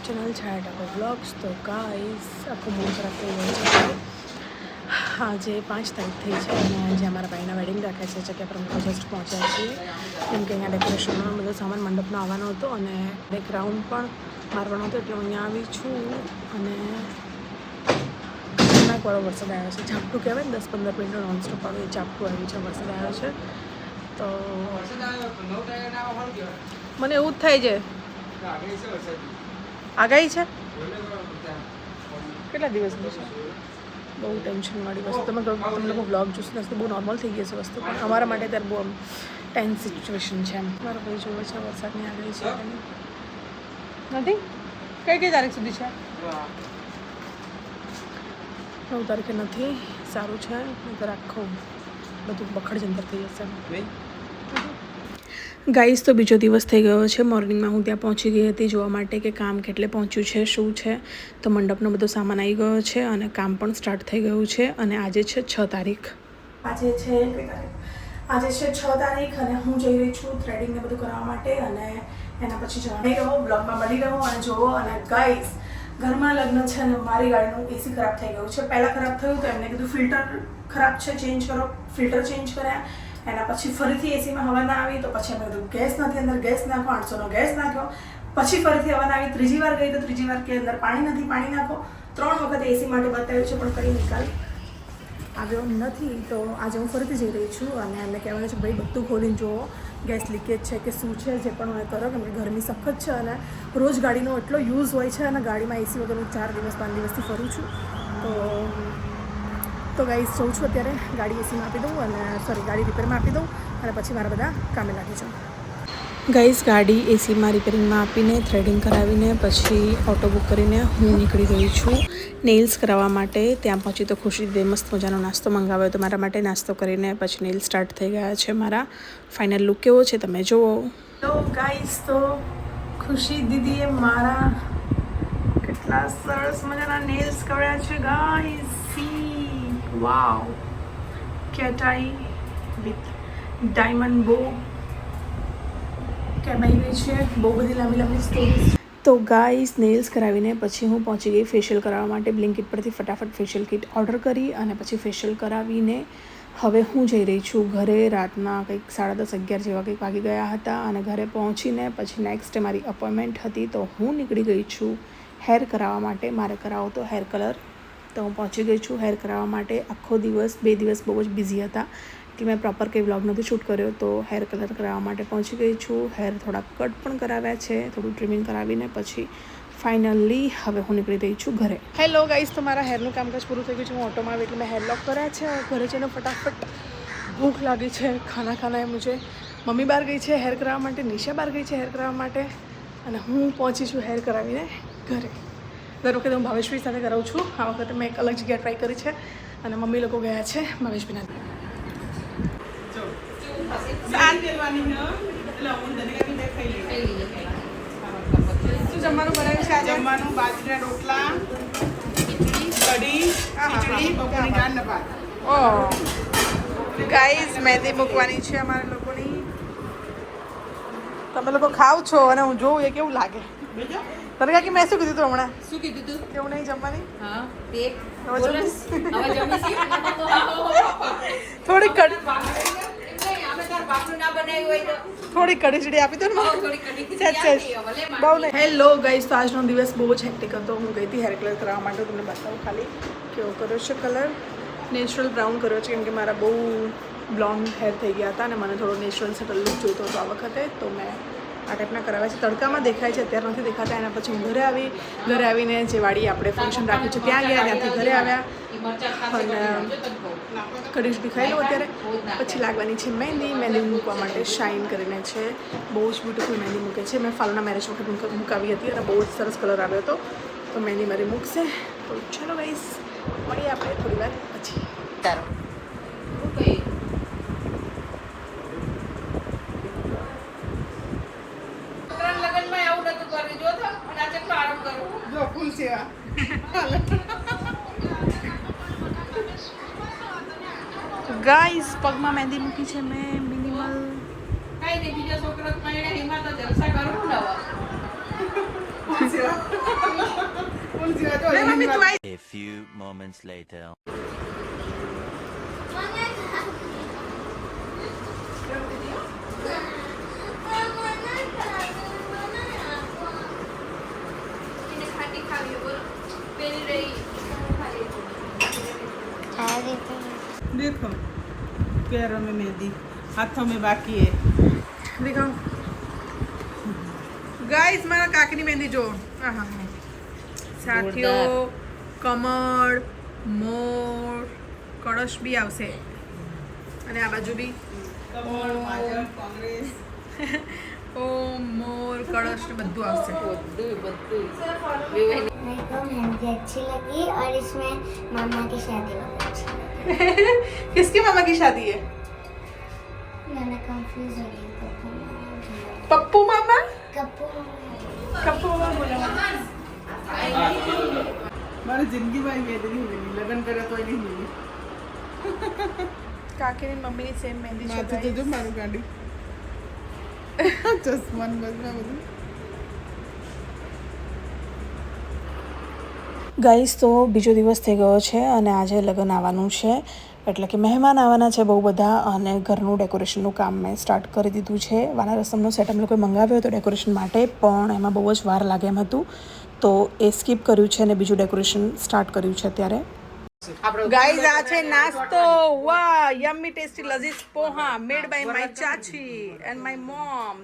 Channel છાયા ટાકો blogs. તો guys આખું mood ખરાબ થઈ ગયો છે. આજે 5 તારીખ થઈ છે અને આજે અમારા ભાઈના વેડિંગ રાખ્યા છે જગ્યા પર અમે જસ્ટ પહોંચ્યા છીએ. કેમ કે અહીંયા ડેકોરેશનનો બધો સામાન મંડપનો આવવાનો હતો અને એક રાઉન્ડ પણ મારવાનો હતો, એટલે હું અહીંયા આવી છું. અને ખતરનાકવાળો વરસાદ આવ્યો છે. ઝાપટું કહેવાય ને 10-15 મિનિટનો નોનસ્ટોપ વાળો એ ઝાપટું આવ્યું છે, વરસાદ આવ્યો છે. તો મને એવું જ થાય છે. આગાહી છે કેટલા દિવસની છે? બહુ ટેન્શનવાળી વસ્તુ. તમે લોકો બ્લોગ જોશો ને બહુ નોર્મલ થઈ ગઈ છે વસ્તુ, પણ અમારા માટે ત્યારે બહુ ટેન્સ સિચ્યુએશન છે. મારો ભાઈ જોવે છે વરસાદની આગાહી છે નથી. કઈ તારીખ સુધી છે? 9 તારીખે નથી. સારું છે, નહીંતર આખું બધું બખડ જંતર થઈ જશે. ગાઈસ, તો બીજો દિવસ થઈ ગયો છે. મોર્નિંગમાં હું ત્યાં પહોંચી ગઈ હતી જોવા માટે કે કામ કેટલે પહોંચ્યું છે, શું છે. તો મંડપનો બધો સામાન આવી ગયો છે અને કામ પણ સ્ટાર્ટ થઈ ગયું છે. અને આજે છે 6 તારીખ. આજે છે 6 તારીખ અને હું જઈ રહી છું થ્રેડિંગને બધું કરવા માટે. અને એના પછી જણાવી રહો, બ્લોગમાં બની રહો અને જુઓ. અને ગાઈસ, ઘરમાં લગ્ન છે અને મારી ગાડીનું એસી ખરાબ થઈ ગયું છે. પહેલાં ખરાબ થયું તો એમને કીધું ફિલ્ટર ખરાબ છે, ચેન્જ કરો. ફિલ્ટર ચેન્જ કર્યા. એના પછી ફરીથી એસીમાં હવા ના આવી તો પછી અમે કીધું ગેસ નથી, અંદર ગેસ નાખો. 800નો ગેસ નાખ્યો. પછી ફરીથી હવા ના આવી. ત્રીજી વાર ગઈ તો ત્રીજી વાર કે અંદર પાણી નથી, પાણી નાખો. 3 વખત એસી માટે બતાવ્યું છે, પણ કંઈ નિકાલ આવ્યો નથી. તો આજે હું ફરીથી જઈ રહી છું અને એમને કહેવાનું છે ભાઈ બધું ખોલીને જુઓ, ગેસ લીકેજ છે કે શું છે, જે પણ હોય કરો. કેમ કે ગરમી સખત છે અને રોજ ગાડીનો એટલો યુઝ હોય છે અને ગાડીમાં એસી વગર હું 4 દિવસ 5 દિવસથી ફરું છું. તો ગાઈસ, જઉં છું અત્યારે. ગાડી એસીમાં આપી દઉં અને ગાડી રિપેરમાં આપી દઉં અને પછી મારા બધા કામે લાગી જાઉં. ગાઈસ, ગાડી એસીમાં રિપેરિંગમાં આપીને થ્રેડિંગ કરાવીને પછી ઓટો બુક કરીને હું નીકળી ગઈ છું નેલ્સ કરાવવા માટે. ત્યાં પહોંચી તો ખુશી દીદીએ મસ્ત મજાનો નાસ્તો મંગાવ્યો તો મારા માટે નાસ્તો કરીને પછી નેલ સ્ટાર્ટ થઈ ગયા છે મારા. ફાઇનલ લુક કેવો છે તમે જુઓ. તો ગાઈસ, તો ખુશી દીદીએ મારા કેટલા સરસ મજાના નેલ્સ કરાવ્યા છે guys. Wow, cat eye with diamond bow કેમ આવી ગઈ છે. બહુ બધી લાંબી લાંબી સ્ટોરીઝ. તો ગાઈસ, નેલ્સ કરાવીને પછી હું પહોંચી ગઈ ફેશિયલ કરાવવા માટે. બ્લિંકિટ પરથી ફટાફટ ફેશિયલ કિટ ઓર્ડર કરી અને પછી ફેશિયલ કરાવીને હવે હું જઈ રહી છું ઘરે. રાતના કંઈક 10:30-11 જેવા કંઈક વાગી ગયા હતા અને ઘરે પહોંચીને પછી નેક્સ્ટ ડે મારી અપોઇન્ટમેન્ટ હતી તો હું નીકળી ગઈ છું હેર કરાવવા માટે. મારે કરાવો તો હેર કલર. તો હું પહોંચી ગઈ છું હેર કરાવવા માટે. આખો દિવસ 2 દિવસ બહુ જ બિઝી હતા એટલે મેં પ્રોપર કંઈ વ્લોગ નથી શૂટ કર્યો. તો હેર કલર કરાવવા માટે પહોંચી ગઈ છું. હેર થોડા કટ પણ કરાવ્યા છે, થોડું ટ્રીમિંગ કરાવીને પછી ફાઇનલી હવે હું નીકળી રહી છું ઘરે. હેલો ગાઈસ, તો મારા હેરનું કામકાજ પૂરું થઈ ગયું છે. હું ઓટોમાં આવી એટલે મેં હેર લોક કર્યા છે. ઘરે જઈને ફટાફટ ભૂખ લાગી છે, ખાના હે મુझे. મમ્મી બહાર ગઈ છે હેર કરાવવા માટે, નિશા બહાર ગઈ છે હેર કરાવવા માટે અને હું પહોંચી છું હેર કરાવીને ઘરે. દર વખતે હું ભાવેશભાઈ સાથે કરાવું છું. આ વખતે મેં એક અલગ જગ્યાએ ટ્રાય કરી છે અને મમ્મી લોકો ગયા છે ભાવેશભાઈના. શું જમવાનું બનાવ્યું છે આજે? જમવાનું બાજરીના રોટલા, કઢી, ખીચડી, બપોરની દાળ ને ભાત. ઓહ ગાઈઝ, મહેંદી મૂકવાની છે અમારા લોકોની. તમે લોકો ખાવ છો અને હું જોઉં એ કેવું લાગે. તને કાકી મેં શું કીધું તું હમણાં? શું કીધું તું? કેવું નહીં જમવાની? હા, પેક. હવે જમીશ. હવે જમીશી? થોડી કઢી ના બનાવ્યું હોય તો થોડી કઢી આપી દો ને. થોડી કઢી ખીચડી આપી, ભલે બહુ નહીં. હેલો ગાઈઝ, તો આજનો દિવસ બહુ જ હેક્ટિક હતો. હું ગઈ હતી હેર કલર કરવા માટે. તમને બતાવું ખાલી કેવો કર્યો છે કલર. નેચરલ બ્રાઉન કર્યો છે કેમ કે મારા બહુ બ્લોન્ડ હેર થઈ ગયા હતા અને મને થોડો નેચરલ સેટલ લુક જોઈતો હતો આ વખતે. તો મેં આ ટાઈપના કરાવ્યા છે. તડકામાં દેખાય છે, અત્યારે નથી દેખાતા. એના પછી હું ઘરે આવીને જે વાડી આપણે ફંક્શન રાખ્યું છે ત્યાં ગયા, ત્યાંથી ઘરે આવ્યા અને કઢી સુધી ખાઈ લઉં અત્યારે. પછી લાગવાની છે મહેંદી મૂકવા માટે. શાઇન કરીને છે, બહુ જ બ્યુટીફુલ મહેંદી મૂકે છે. મેં ફાલના મેરેજ વખત મૂકાવી હતી અને બહુ જ સરસ કલર આવ્યો હતો. તો મહેંદી મારી મૂકશે. તો ચાલો ગાઈસ, મળીએ આપણે થોડી વાર પછી. લગનમાં આવું નતું કર્યું જો તો અને આ કેટલો આરામ કરું જો ફૂલ સેવા. ગાઈસ, પગમાં મહેંદી મૂકી છે મેં મિનિમલ. કઈ નહીં, બીજા છોકરા એમાં તો જલસા કરું ને. ફૂલ જેવા જો લે મમ્મી તું આઈ A few moments later. એને ખાટી ખાવી બોલો પેલી રહી देखो पैरों में मेहंदी हाथों में बाकी है દેખાઓ ગાઈસ મારા કાકીની મહેંદી જો આહા સાથીઓ કમળ મોર કળશ બી આવશે અને આ બાજુ બી कमल भाजप कांग्रेस ઓમ મોર કળશ ને બધું આવશે બધું मेरे को मेहंदी अच्छी लगी और इसमें मामा की शादी बहुत अच्छी लगी किसकी मामा की शादी है मैंने कंफ्यूज हो गई पप्पू मामा कप्पू कप्पू मामा बोला મારી જિંદગીમાં મેહંદી નહીં મિલી લગ્ન કર્યા તો નહીં મિલી કાકીની મમ્મીની સેમ મહેંદી છે માથું તો જો મારું ગાડી ચશ્મા ને બસમાં બધું ગાઈસ તો બીજો દિવસ થઈ ગયો છે અને આજે લગ્ન આવવાનું છે એટલે કે મહેમાન આવવાના છે બહુ બધા અને ઘરનું ડેકોરેશનનું કામ મેં સ્ટાર્ટ કરી દીધું છે વાના રસમનો સેટ અમે લોકોએ મંગાવ્યો હતો ડેકોરેશન માટે પણ એમાં બહુ જ વાર લાગે એમ હતું તો એ સ્કીપ કર્યું છે અને બીજું ડેકોરેશન સ્ટાર્ટ કર્યું છે અત્યારે ગાઈઝ આ છે નાસ્તો વાહ યમ્મી ટેસ્ટી લઝીઝ poha made by my chachi and my mom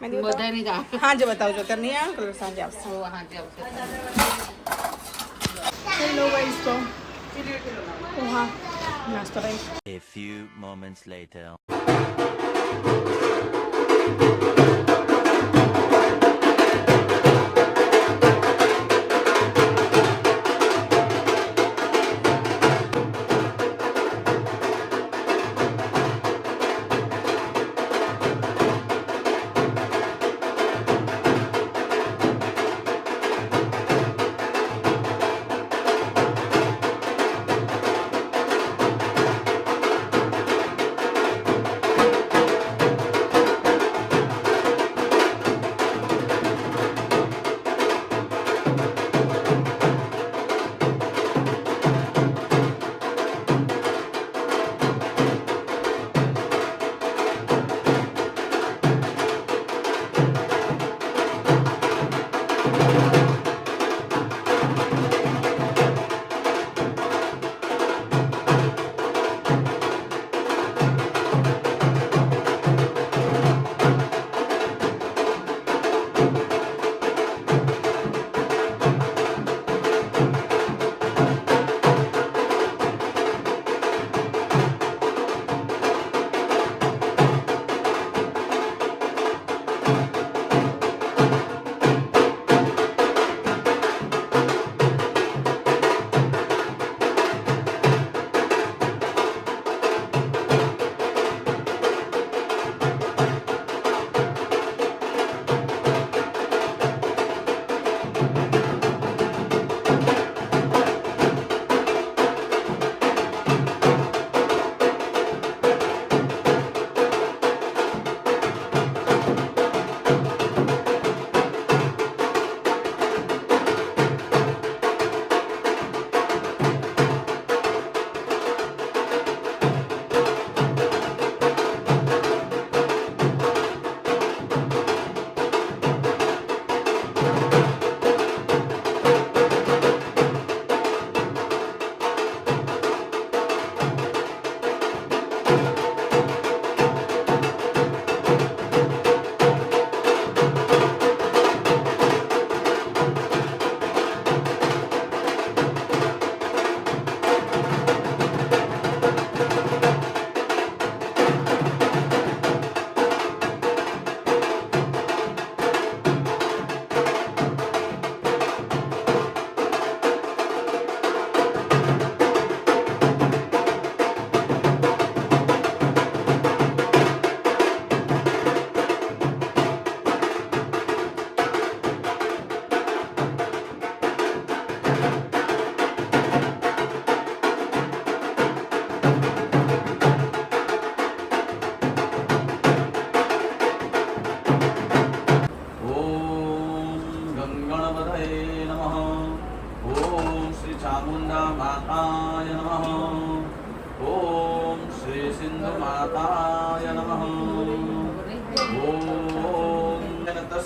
બધાની જા હાજે બતાવજો અત્યારે નહીં આવે કલર સાંજે આવશે હાજે આવશે હેલો ગાઈઝ તો પોહા નાસ્તો rice A few moments later.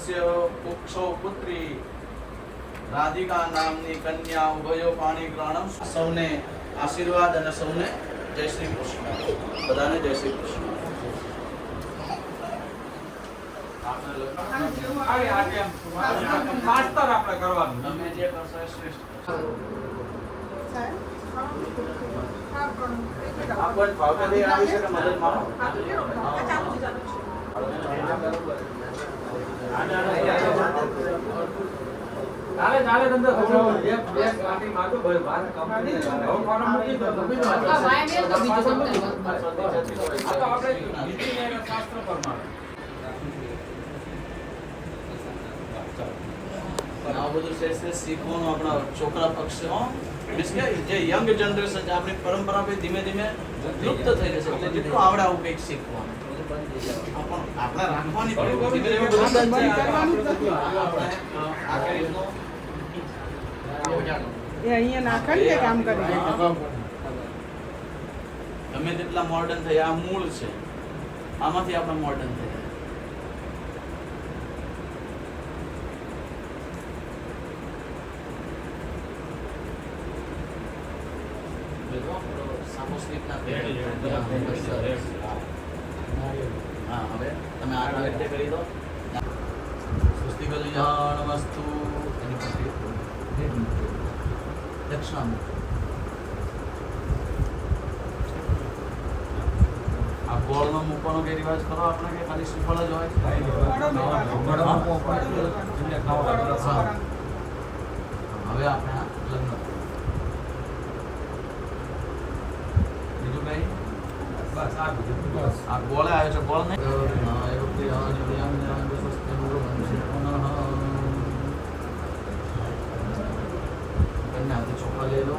તસ્ય પુક્ષો પુત્રી રાધિકા નામની કન્યા ઉભયો પાણી ગ્રહણમ. સૌને આશીર્વાદ અને સૌને જય શ્રી કૃષ્ણ. બધાને જય શ્રી કૃષ્ણ. તમે જે કરશો એ શ્રેષ્ઠ. આપણ ભાવથી આવી છે કે મદદ માંગો. ચાલે તમને ખબર એક ગાડી માગો ભાઈ વાત કંપની હવે ફોન મૂકી દો તમે તો ભાઈ મેલ તો બીજો સમજ આ તો આપણે નીતિ અને શાસ્ત્ર પ્રમાણે આ બધું શ્રેષ્ઠ શીખવાનું આપણા છોકરા પક્ષે મીન્સ કે જે યંગ જનરેશન છે આપણી પરંપરા બી ધીમે ધીમે લુપ્ત થઈ જશે. એટલે જેટલું આવડે આવું કંઈક શીખવાનું આપણે રાખવાની ધીમે ધીમે બધું બંધ કરવાનું એ અહીંયા નાખે કામ કરી ગમે તેટલા મોડર્ન થયા આ મૂળ છે. આમાંથી આપણે મોડર્ન થયા. હા હવે તમે આ રીતે કરી દો. સ્વસ્તિ કલ્યાણમસ્તુ. એની પછી દક્ષિણામુખ. આ ગોળમાં મૂકવાનો કે રિવાજ કરો આપણે કે ખાલી શ્રીફળ જ હોય? હવે આપણે આ લગ્ન બીજું કઈ બસ આ બધું બસ આ ગોળે આવ્યો છે. ગોળ નહીં કન્યા ચોખા લઈ લો.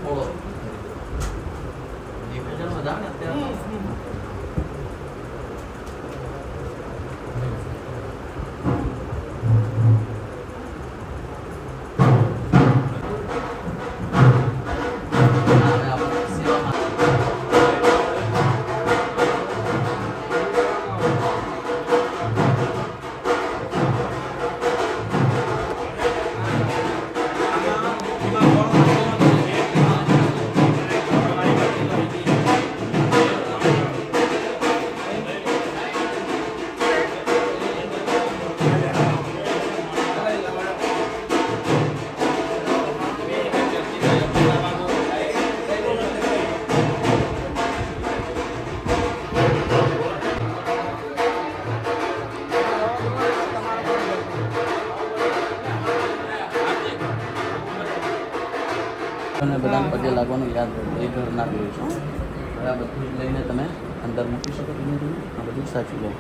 બોલો નિવેદન બધા ને અત્યારે અને બધાને પગે લાગવાનું યાદ રાખો. એ ઘર ના જોઈશું. હવે આ બધું જ લઈને તમે અંદર મૂકી શકો. ધીમે ધીમે આ બધું સાચી લો.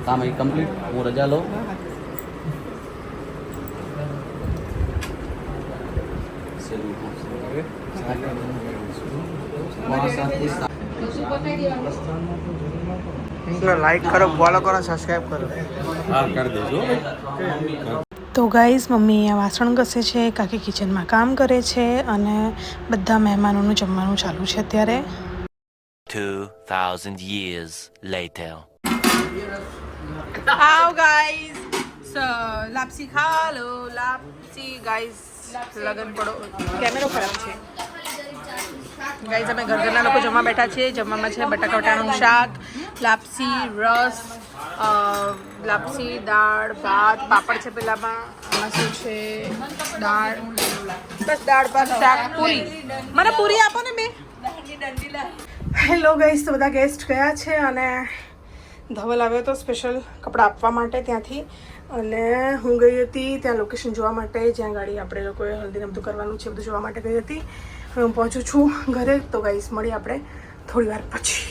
કામ અહીં કમ્પ્લીટ. હું રજા લઉં. લાઈક કરો, ફોલો કરો, સબસ્ક્રાઇબ કરો. હા કરી દેજો. તો ગાઈઝ મમ્મી અહીંયા વાસણ ઘસે છે, કાકી કિચનમાં કામ કરે છે અને બધા મહેમાનોનું જમવાનું ચાલુ છે અત્યારે. 2000 years later. આવ ગાઈઝ, લાપસી ખા લો. લાપસી ગાઈઝ, લગન પડો. કેમેરો ખરાબ છે ગાઈઝ. અમે ઘરના લોકો જમવા બેઠા છીએ. જમવામાં છે બટાકા વટાણાનું શાક, લાપસી, રસ, લાપસી, દાળ, ભાત, પાપડ છે પેલામાં. આમાં શું છે? દાળ, બસ દાળ, ભાત, શાક, પૂરી. મને પૂરી આપો ને બે. હેલો ગાઈઝ, તો બધા ગેસ્ટ ગયા છે અને ધવલ આવ્યો હતો સ્પેશિયલ કપડાં આપવા માટે ત્યાંથી. અને હું ગઈ હતી ત્યાં લોકેશન જોવા માટે, જ્યાં ગાડી આપણે લોકોએ હલ્દીને બધું કરવાનું છે, બધું જોવા માટે ગઈ હતી. હવે હું પહોંચું છું ઘરે. તો ગાઈઝ મળીએ આપણે થોડી વાર પછી.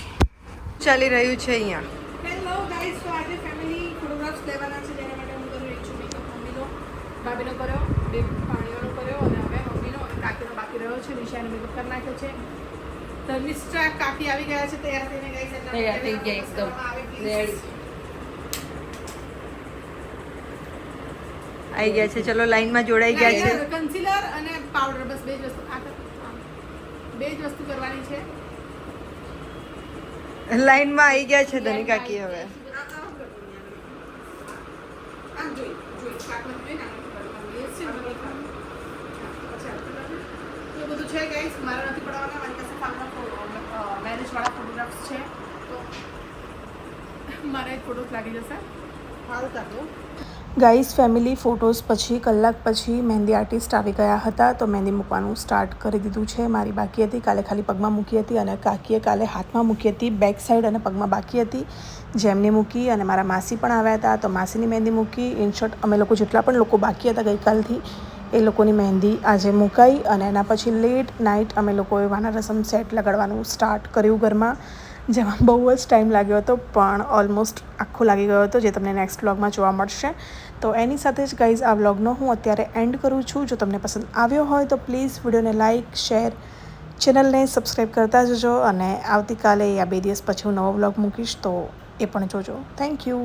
ચાલી રહ્યું છે અહીંયા. હેલો ગાઈઝ, તો આજે ફેમિલી ફોટોગ્રાફ્સ લેવાના છે, જેના માટે હું કરી રહી છું મેકઅપ. મમ્મીનો, ભાભીનો કર્યો, બે પાણીઓનો કર્યો અને હવે મમ્મીનો અને કાકીનો બાકી રહ્યો છે. નિશાને મેકઅપ કરી નાખ્યો છે. ધર્મિષ્ઠા કાકી આવી ગયા છે તૈયાર થઈને. ગાઈઝ તૈયાર થઈ ગયા એકદમ રેડી આવી ગયા છે. ચલો લાઈનમાં જોડાઈ ગયા છે. કન્સીલર અને પાવડર, બસ બે જ વસ્તુ. બે જ વસ્તુ કરવાની છે. લાઈનમાં આવી ગયા છે ધની કાકી હવે. આમ જોઈ કાકમાં જોઈને આમ કરવાનું. એ છે ને પછી તો બધું છે ગાઈસ. મારા નથી પડાવવાના. મારી પાસે ફાર્મના મેરેજવાળા ફોટોગ્રાફ્સ છે તો મારા એક ફોટોસ લાગી જશે. સારું કાઢો. ગાઈઝ ફેમિલી ફોટોઝ પછી કલાક પછી મહેંદી આર્ટિસ્ટ આવી ગયા હતા તો મહેંદી મૂકવાનું સ્ટાર્ટ કરી દીધું છે. મારી બાકી હતી, કાલે ખાલી પગમાં મૂકી હતી અને કાકીએ કાલે હાથમાં મૂકી હતી. બેક સાઈડ અને પગમાં બાકી હતી જેમની મૂકી. અને મારા માસી પણ આવ્યા હતા તો માસીની મહેંદી મૂકી. ઇન શોર્ટ અમે લોકો જેટલા પણ લોકો બાકી હતા ગઈકાલથી એ લોકોની મહેંદી આજે મુકાઈ. અને એના પછી લેટ નાઇટ અમે લોકોએ વાના રસમ સેટ લગાડવાનું સ્ટાર્ટ કર્યું ઘરમાં, જેમાં બહુ જ ટાઈમ લાગ્યો હતો પણ ઓલમોસ્ટ આખો લાગી ગયો હતો, જે તમને નેક્સ્ટ વ્લોગમાં જોવા મળશે. તો એની સાથે જ ગાઈઝ આ વ્લોગનો હું અત્યારે એન્ડ કરું છું. જો તમને પસંદ આવ્યો હોય તો પ્લીઝ વિડીયોને લાઇક, શેર, ચેનલને સબસ્ક્રાઈબ કરતા જજો. અને આવતીકાલે યા 2 દિવસ પછી હું નવો વ્લોગ મૂકીશ તો એ પણ જોજો. Thank you.